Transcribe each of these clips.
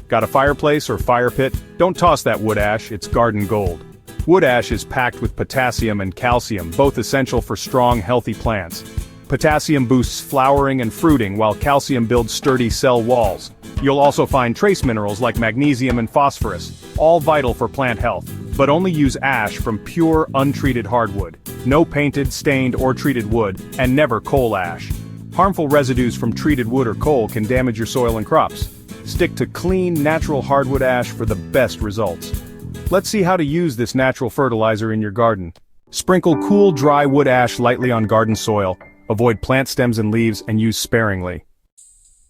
Got a fireplace or fire pit? Don't toss that wood ash, it's garden gold. Wood ash is packed with potassium and calcium, both essential for strong, healthy plants. Potassium boosts flowering and fruiting, while calcium builds sturdy cell walls. You'll also find trace minerals like magnesium and phosphorus, all vital for plant health. But only use ash from pure, untreated hardwood. No painted, stained, or treated wood, and never coal ash. Harmful residues from treated wood or coal can damage your soil and crops. Stick to clean, natural hardwood ash for the best results. Let's see how to use this natural fertilizer in your garden. Sprinkle cool, dry wood ash lightly on garden soil. Avoid plant stems and leaves, and use sparingly.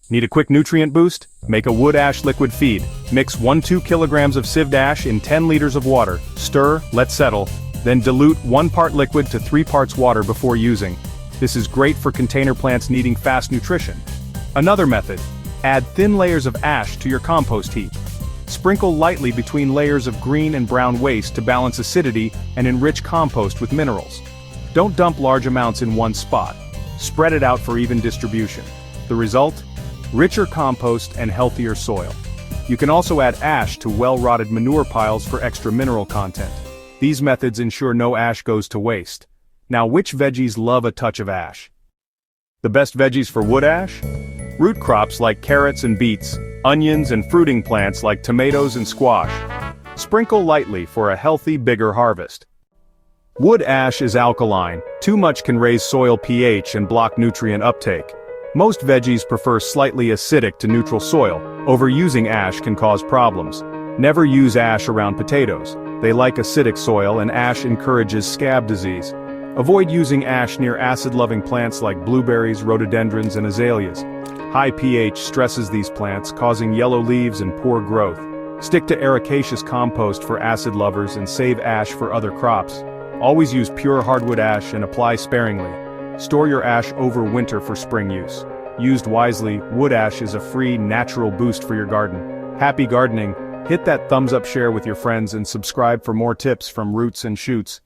Need a quick nutrient boost? Make a wood ash liquid feed. Mix 1-2 kilograms of sieved ash in 10 liters of water. Stir, let settle, then dilute 1 part liquid to 3 parts water before using. This is great for container plants needing fast nutrition. Another method: add thin layers of ash to your compost heap. Sprinkle lightly between layers of green and brown waste to balance acidity and enrich compost with minerals. Don't dump large amounts in one spot. Spread it out for even distribution. The result? Richer compost and healthier soil. You can also add ash to well-rotted manure piles for extra mineral content. These methods ensure no ash goes to waste. Now, which veggies love a touch of ash? The best veggies for wood ash? Root crops like carrots and beets, onions and fruiting plants like tomatoes and squash. Sprinkle lightly for a healthy, bigger harvest. Wood ash is alkaline. Too much can raise soil pH and block nutrient uptake. Most veggies prefer slightly acidic to neutral soil. Overusing ash can cause problems. Never use ash around potatoes. They like acidic soil, and ash encourages scab disease. Avoid using ash near acid-loving plants like blueberries, rhododendrons, and azaleas. High pH stresses these plants, causing yellow leaves and poor growth. Stick to ericaceous compost for acid lovers and save ash for other crops. Always use pure hardwood ash and apply sparingly. Store your ash over winter for spring use. Used wisely, wood ash is a free, natural boost for your garden. Happy gardening! Hit that thumbs up, share with your friends, and subscribe for more tips from Roots and Shoots.